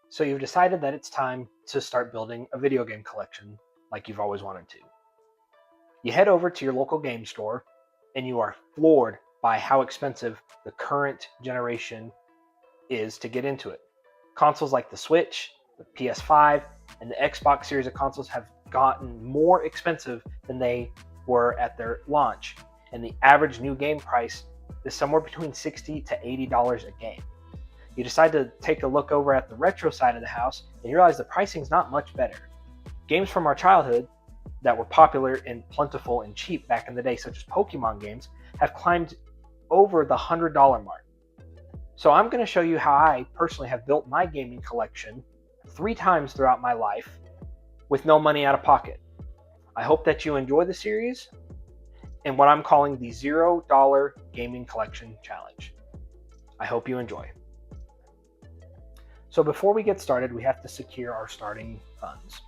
So you've decided that it's time to start building a video game collection like you've always wanted to. You head over to your local game store and you are floored by how expensive the current generation is to get into it. Consoles like the Switch, the PS5, and the Xbox series of consoles have gotten more expensive than they were at their launch, and the average new game price is somewhere between $60 to $80 a game. You decide to take a look over at the retro side of the house and you realize the pricing's not much better. Games from our childhood that were popular and plentiful and cheap back in the day, such as Pokemon games, have climbed over the $100 mark. So I'm going to show you how I personally have built my gaming collection 3 times throughout my life with no money out of pocket. I hope that you enjoy the series and what I'm calling the $0 Gaming Collection Challenge. I hope you enjoy. So before we get started, we have to secure our starting funds.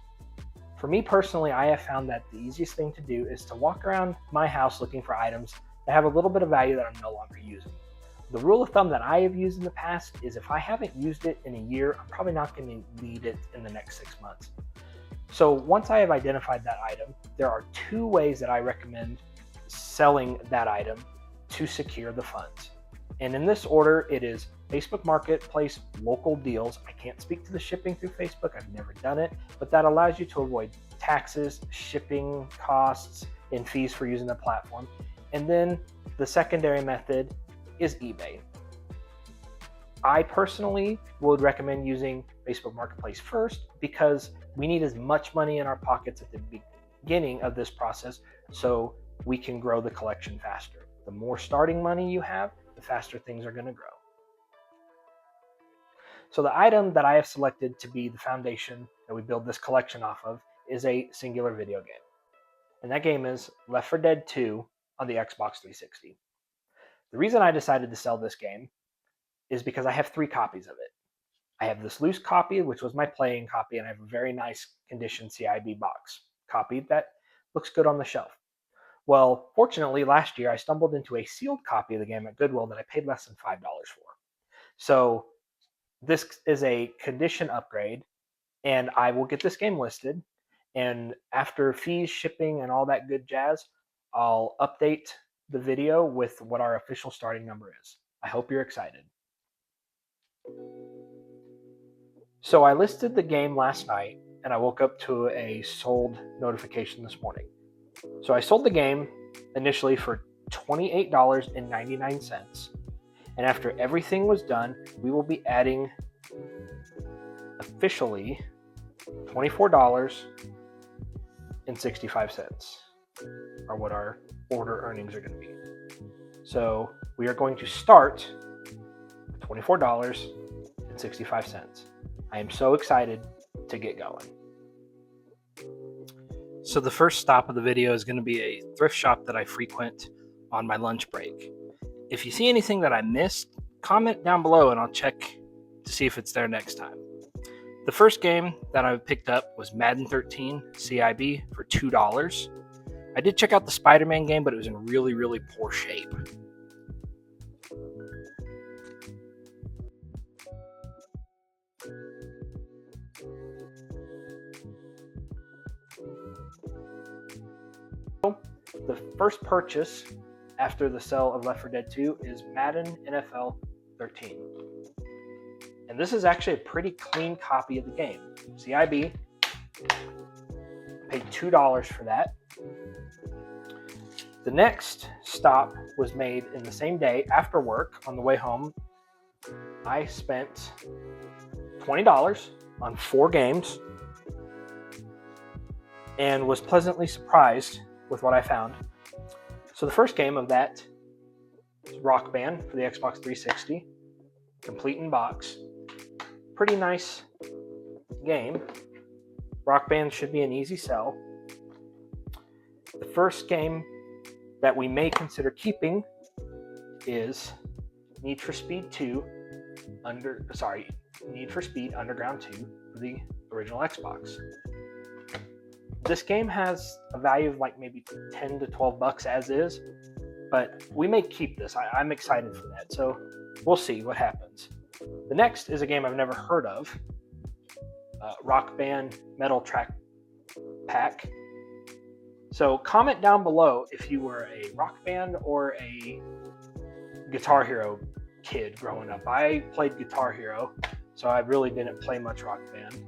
For me personally, I have found that the easiest thing to do is to walk around my house looking for items that have a little bit of value that I'm no longer using. The rule of thumb that I have used in the past is if I haven't used it in a year, I'm probably not going to need it in the next 6 months. So once I have identified that item, there are 2 ways that I recommend selling that item to secure the funds. And in this order, it is Facebook Marketplace local deals. I can't speak to the shipping through Facebook. I've never done it, but that allows you to avoid taxes, shipping costs, and fees for using the platform. And then the secondary method is eBay. I personally would recommend using Facebook Marketplace first because we need as much money in our pockets at the beginning of this process so we can grow the collection faster. The more starting money you have, the faster things are going to grow. So the item that I have selected to be the foundation that we build this collection off of is a singular video game. And that game is Left 4 Dead 2 on the Xbox 360. The reason I decided to sell this game is because I have 3 copies of it. I have this loose copy, which was my playing copy, and I have a very nice condition CIB box copy that looks good on the shelf. Well, fortunately, last year I stumbled into a sealed copy of the game at Goodwill that I paid less than $5 for. So this is a condition upgrade, and I will get this game listed. And after fees, shipping, and all that good jazz, I'll update the video with what our official starting number is. I hope you're excited. So I listed the game last night, and I woke up to a sold notification this morning. So I sold the game initially for $28.99. And after everything was done, we will be adding officially $24.65 are what our order earnings are going to be. So we are going to start with $24.65. I am so excited to get going. So the first stop of the video is going to be a thrift shop that I frequent on my lunch break. If you see anything that I missed, comment down below and I'll check to see if it's there next time. The first game that I picked up was Madden 13 CIB for $2. I did check out the Spider-Man game, but it was in really, really poor shape. The first purchase after the sale of Left 4 Dead 2 is Madden NFL 13. And this is actually a pretty clean copy of the game. CIB, paid $2 for that. The next stop was made in the same day after work. On the way home, I spent $20 on 4 games and was pleasantly surprised with what I found. So the first game of that is Rock Band for the Xbox 360, complete in box. Pretty nice game. Rock Band should be an easy sell. The first game that we may consider keeping is Need for Speed Underground 2 for the original Xbox. This game has a value of like maybe $10 to $12 as is, but we may keep this. I'm excited for that, so we'll see what happens. The next is a game I've never heard of, Rock Band Metal Track Pack. So comment down below if you were a Rock Band or a Guitar Hero kid growing up. I played Guitar Hero, so I really didn't play much Rock Band,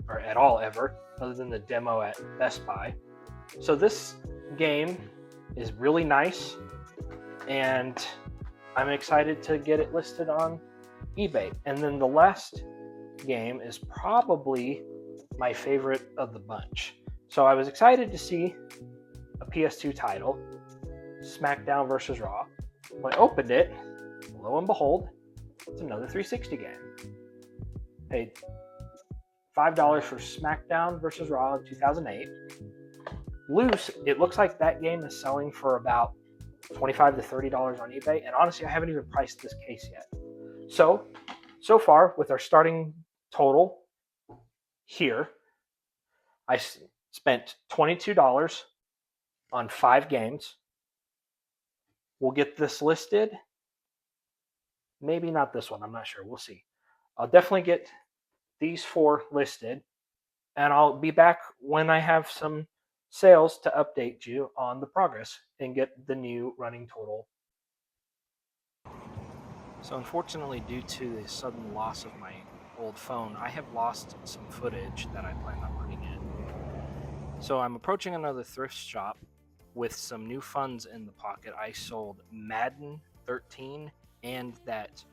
or at all ever, other than the demo at Best Buy. So this game is really nice, and I'm excited to get it listed on eBay. And then the last game is probably my favorite of the bunch. So I was excited to see a PS2 title, SmackDown vs. Raw. When I opened it, lo and behold, it's another 360 game. Paid $5 for SmackDown vs. Raw in 2008. Loose, it looks like that game is selling for about $25 to $30 on eBay, and honestly, I haven't even priced this case yet. So far, with our starting total here, I spent $22 on 5 games. We'll get this listed. Maybe not this one, I'm not sure. We'll see. I'll definitely get these 4 listed, and I'll be back when I have some sales to update you on the progress and get the new running total. So unfortunately, due to the sudden loss of my old phone, I have lost some footage that I planned on putting in. So I'm approaching another thrift shop with some new funds in the pocket. I sold Madden 13 and that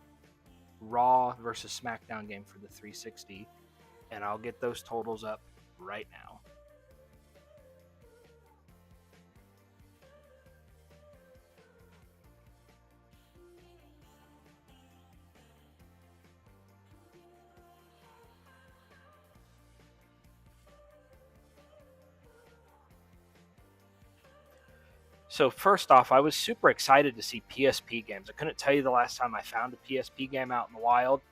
Raw versus SmackDown game for the 360, and I'll get those totals up right now. So first off, I was super excited to see PSP games. I couldn't tell you the last time I found a PSP game out in the wild.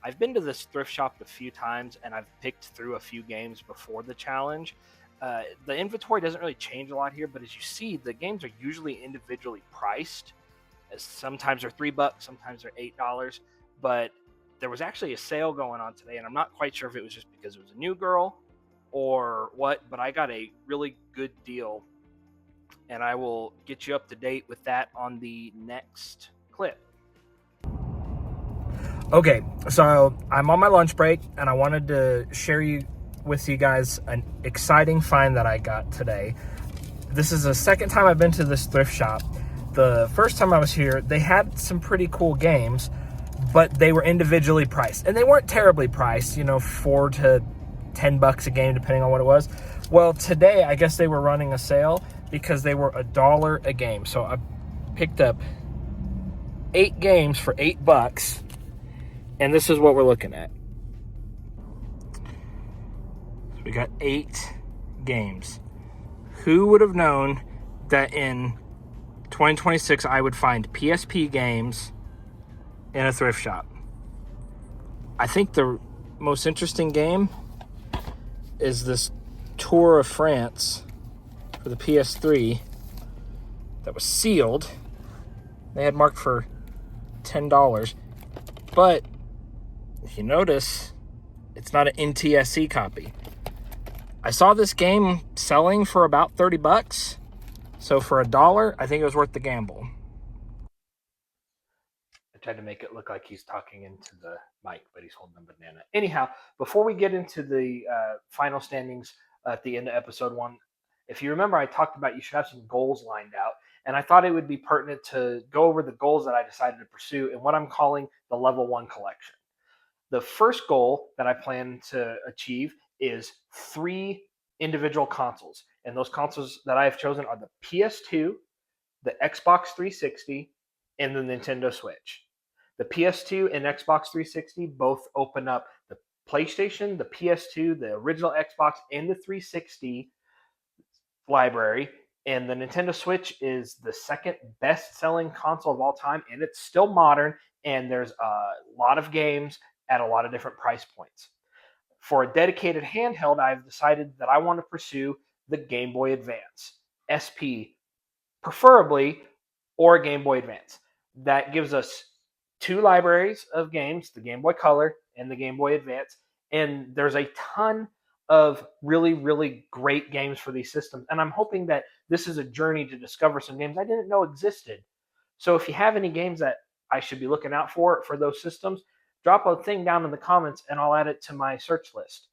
I've been to this thrift shop a few times, and I've picked through a few games before the challenge. The inventory doesn't really change a lot here, but as you see, the games are usually individually priced. Sometimes they're $3, sometimes they're $8. But there was actually a sale going on today, and I'm not quite sure if it was just because it was a new girl or what, but I got a really good deal, and I will get you up to date with that on the next clip. Okay, so I'm on my lunch break, and I wanted to share with you guys an exciting find that I got today. This is the second time I've been to this thrift shop. The first time I was here, they had some pretty cool games, but they were individually priced, and they weren't terribly priced, $4 to $10 a game, depending on what it was. Well, today, I guess they were running a sale because they were $1 a game. So I picked up 8 games for $8, and this is what we're looking at. So we got 8 games. Who would have known that in 2026 I would find PSP games in a thrift shop? I think the most interesting game is this Tour of France for the PS3 that was sealed. They had marked for $10, but if you notice, it's not an NTSC copy. I saw this game selling for about $30, so for $1, I think it was worth the gamble. I tried to make it look like he's talking into the mic, but he's holding a banana. Anyhow, before we get into the final standings at the end of episode 1, if you remember, I talked about you should have some goals lined out, and I thought it would be pertinent to go over the goals that I decided to pursue in what I'm calling the level 1 collection. The first goal that I plan to achieve is 3 individual consoles, and those consoles that I have chosen are the PS2, the Xbox 360, and the Nintendo Switch. The PS2 and Xbox 360 both open up the PlayStation, the PS2, the original Xbox, and the 360 library. And the Nintendo Switch is the second best-selling console of all time, and it's still modern, and there's a lot of games at a lot of different price points. For a dedicated handheld, I've decided that I want to pursue the Game Boy Advance, SP, preferably, or Game Boy Advance. That gives us 2 libraries of games, the Game Boy Color and the Game Boy Advance, And there's a ton of really, really great games for these systems. And I'm hoping that this is a journey to discover some games I didn't know existed. So if you have any games that I should be looking out for those systems, drop a thing down in the comments and I'll add it to my search list.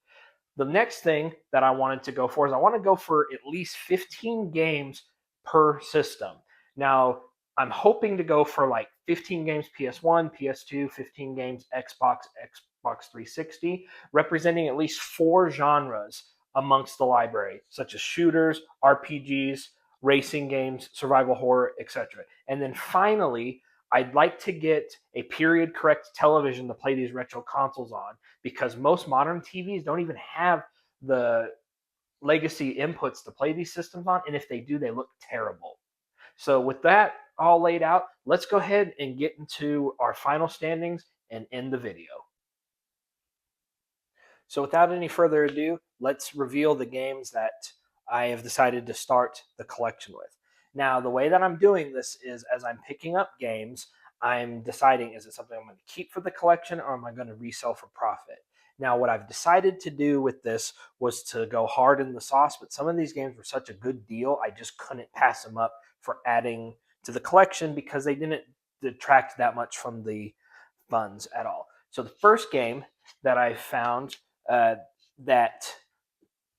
The next thing that I wanted to go for is I want to go for at least 15 games per system. Now, I'm hoping to go for like 15 games PS1, PS2, 15 games Xbox, Xbox 360, representing at least 4 genres amongst the library, such as shooters, RPGs, racing games, survival horror, etc. And then finally, I'd like to get a period correct television to play these retro consoles on, because most modern TVs don't even have the legacy inputs to play these systems on, and if they do, they look terrible. So with that all laid out, let's go ahead and get into our final standings and end the video. So without any further ado, let's reveal the games that I have decided to start the collection with. Now, the way that I'm doing this is as I'm picking up games, I'm deciding, is it something I'm going to keep for the collection or am I going to resell for profit? Now, what I've decided to do with this was to go hard in the sauce, but some of these games were such a good deal, I just couldn't pass them up for adding to the collection because they didn't detract that much from the funds at all. So the first game that I found that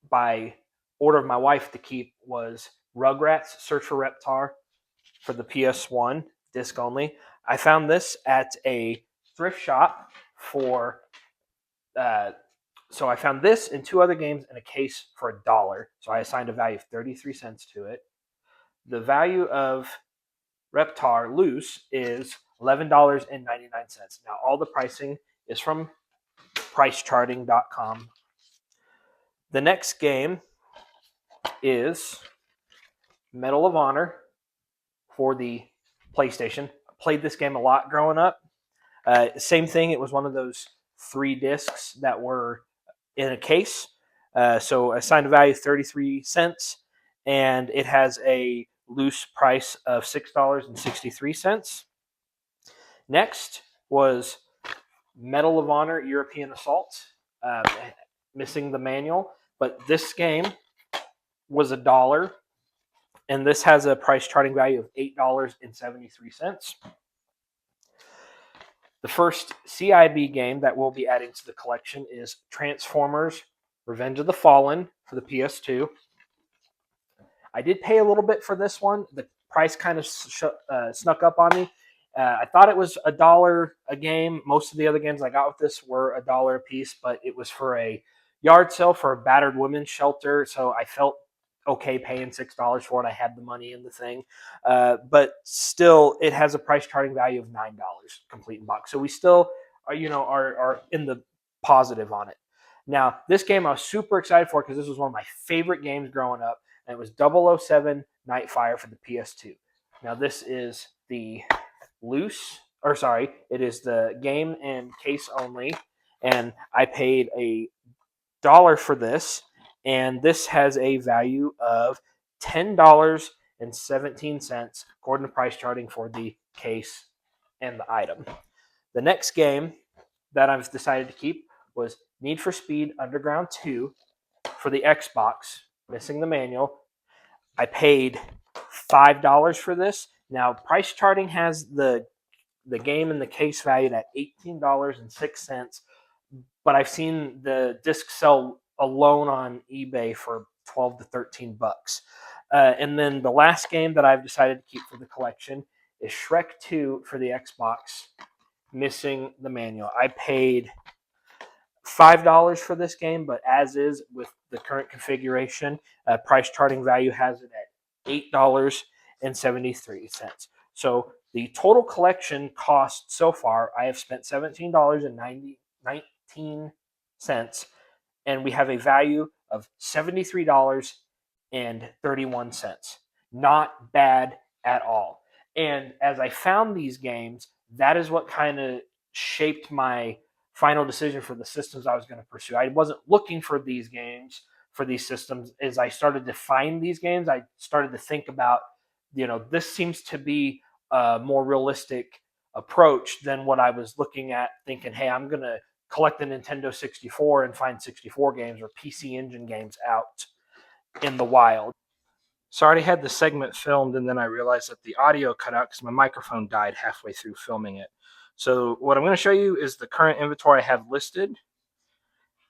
by order of my wife to keep was Rugrats Search for Reptar for the PS1, disc only. I found this at a thrift shop for, so I found this and 2 other games in a case for $1. So I assigned a value of 33 cents to it. The value of Reptar loose is $11.99. Now, all the pricing is from pricecharting.com. The next game is Medal of Honor for the PlayStation. I played this game a lot growing up. Same thing, it was one of those 3 discs that were in a case. So I assigned a value of 33 cents, and it has a loose price of $6.63. Next was Medal of Honor European Assault, missing the manual, but this game was $1, and this has a price charting value of $8.73. The first CIB game that we'll be adding to the collection is Transformers Revenge of the Fallen for the PS2. I did pay a little bit for this one. The price kind of snuck up on me. I thought it was $1 a game. Most of the other games I got with this were $1 a piece, but it was for a yard sale for a battered women's shelter, so I felt okay paying $6 for it. I had the money in the thing, but still, it has a price charting value of $9 complete in box. So we still, are in the positive on it. Now, this game I was super excited for because this was one of my favorite games growing up, and it was 007 Nightfire for the PS2. Now, this is the it is the game and case only, and I paid $1 for this, and this has a value of $10.17 according to price charting for the case and the item. The next game that I've decided to keep was Need for Speed Underground 2 for the Xbox, missing the manual. I paid $5 for this. Now, price charting has the game and the case valued at $18.06, but I've seen the disc sell alone on eBay for 12 to 13 bucks. And then the last game that I've decided to keep for the collection is Shrek 2 for the Xbox, missing the manual. I paid $5 for this game, but as is with the current configuration, price charting value has it at $8.73. So the total collection cost so far, I have spent $17.19, and we have a value of $73.31. Not bad at all. And as I found these games, that is what kind of shaped my final decision for the systems I was going to pursue. I wasn't looking for these games for these systems. As I started to find these games, I started to think about, this seems to be a more realistic approach than what I was looking at, thinking, hey, I'm going to collect the Nintendo 64 and find 64 games or PC Engine games out in the wild. So I already had the segment filmed, and then I realized that the audio cut out because my microphone died halfway through filming it. So what I'm going to show you is the current inventory I have listed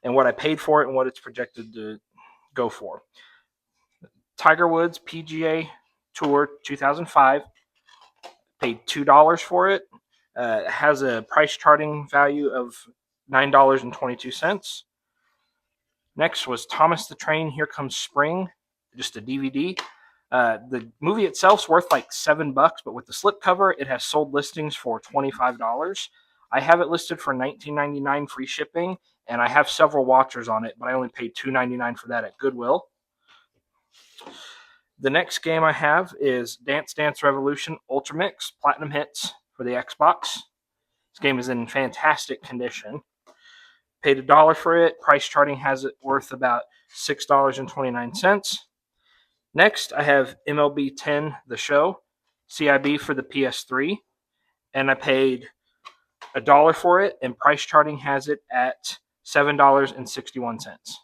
and what I paid for it and what it's projected to go for. Tiger Woods PGA Tour 2005, paid $2 for it. It has a price charting value of $9.22. Next was Thomas the Train, Here Comes Spring, just a DVD. The movie itself's worth like $7, but with the slipcover, it has sold listings for $25. I have it listed for $19.99 free shipping, and I have several watchers on it, but I only paid $2.99 for that at Goodwill. The next game I have is Dance Dance Revolution Ultra Mix Platinum Hits for the Xbox. This game is in fantastic condition. Paid $1 for it. Price charting has it worth about $6.29. Next, I have MLB 10 The Show, CIB for the PS3, and I paid $1 for it, and price charting has it at $7.61.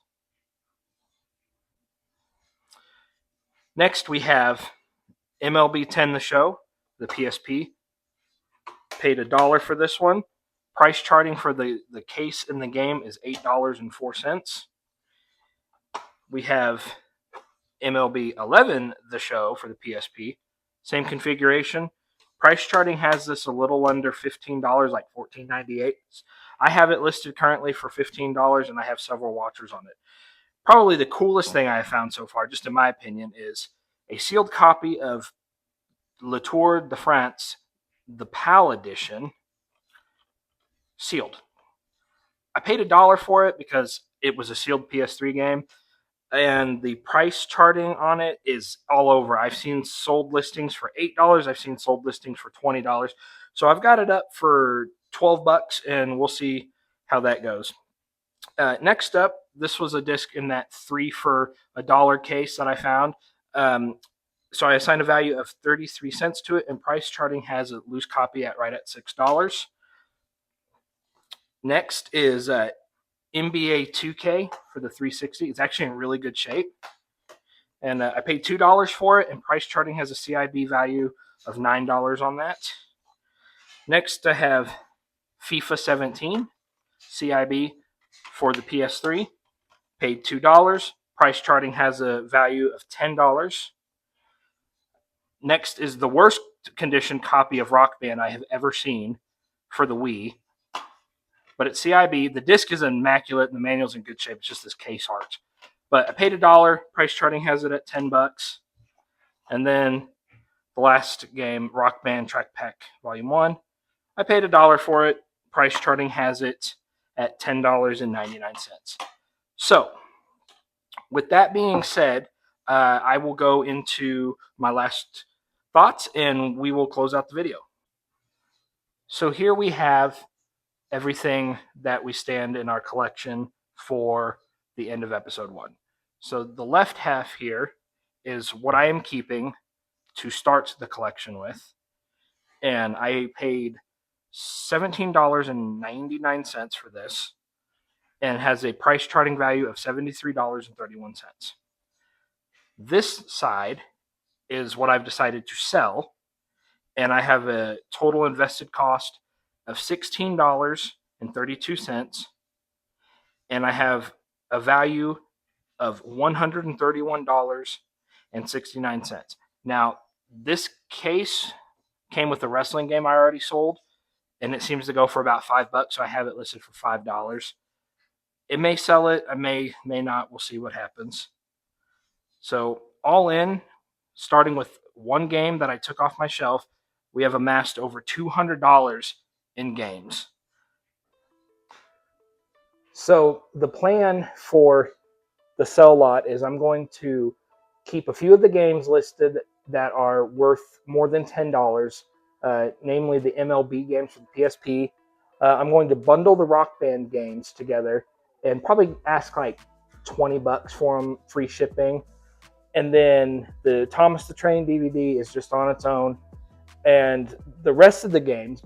Next, we have MLB 10 The Show, the PSP. Paid $1 for this one. Price charting for the case in the game is $8.04. We have MLB 11 The Show for the PSP. Same configuration. Price charting has this a little under $15, like $14.98. I have it listed currently for $15, and I have several watchers on it. Probably the coolest thing I have found so far, just in my opinion, is a sealed copy of Le Tour de France, the PAL edition, sealed. I paid $1 for it because it was a sealed PS3 game, and the price charting on it is all over. I've seen sold listings for $8. I've seen sold listings for $20. So I've got it up for $12, and we'll see how that goes. Next up, this was a disc in that 3 for $1 case that I found. So I assigned a value of 33 cents to it, and price charting has a loose copy at right at $6. Next is NBA 2K for the 360. It's actually in really good shape. And I paid $2 for it, and price charting has a CIB value of $9 on that. Next, I have FIFA 17, CIB for the PS3. Paid $2. Price charting has a value of $10. Next is the worst condition copy of Rock Band I have ever seen for the Wii. But at CIB, the disc is immaculate and the manual's in good shape. It's just this case art. But I paid $1. Price charting has it at $10. And then the last game, Rock Band Track Pack Volume 1. I paid $1 for it. Price charting has it at $10.99. So, with that being said, I will go into my last thoughts and we will close out the video. So here we have everything that we stand in our collection for the end of episode 1. So the left half here is what I am keeping to start the collection with. And I paid $17.99 for this, and it has a price charting value of $73.31. This side is what I've decided to sell, and I have a total invested cost of $16.32, and I have a value of $131.69. Now, this case came with a wrestling game I already sold, and it seems to go for about $5, so I have it listed for $5. It may sell it, I may not. We'll see what happens. So all in, starting with one game that I took off my shelf, we have amassed over $200 in games. So the plan for the sell lot is I'm going to keep a few of the games listed that are worth more than $10, namely the MLB games from the PSP. I'm going to bundle the Rock Band games together and probably ask like $20 for them, free shipping. And then the Thomas the Train DVD is just on its own. And the rest of the games,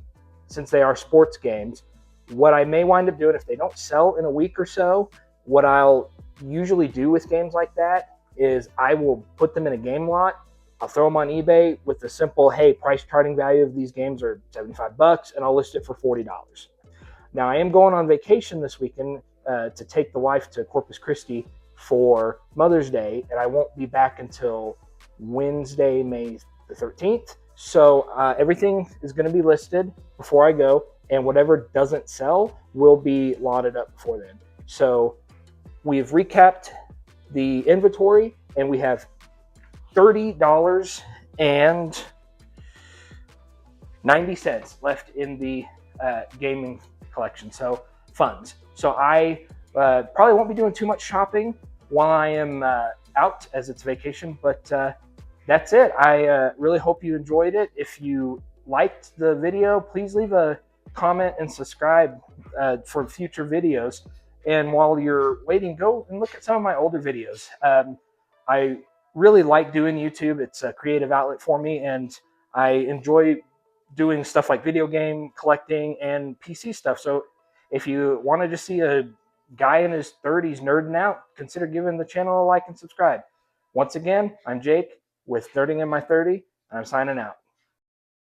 since they are sports games, What I may wind up doing, if they don't sell in a week or so, what I'll usually do with games like that is I will put them in a game lot. I'll throw them on eBay with the simple, hey, price charting value of these games are $75, and I'll list it for $40. Now, I am going on vacation this weekend to take the wife to Corpus Christi for Mother's Day, and I won't be back until Wednesday, May the 13th. So everything is going to be listed before I go, and whatever doesn't sell will be lotted up before then. So we've recapped the inventory, and we have $30.90 left in the gaming collection. So funds. So I probably won't be doing too much shopping while I am out, as it's vacation, but that's it. I really hope you enjoyed it. If you liked the video, please leave a comment and subscribe for future videos. And while you're waiting, go and look at some of my older videos. I really like doing YouTube. It's a creative outlet for me, and I enjoy doing stuff like video game collecting and PC stuff. So if you want to just see a guy in his 30s nerding out, consider giving the channel a like and subscribe. Once again, I'm Jake with Nerding in My 30, and I'm signing out.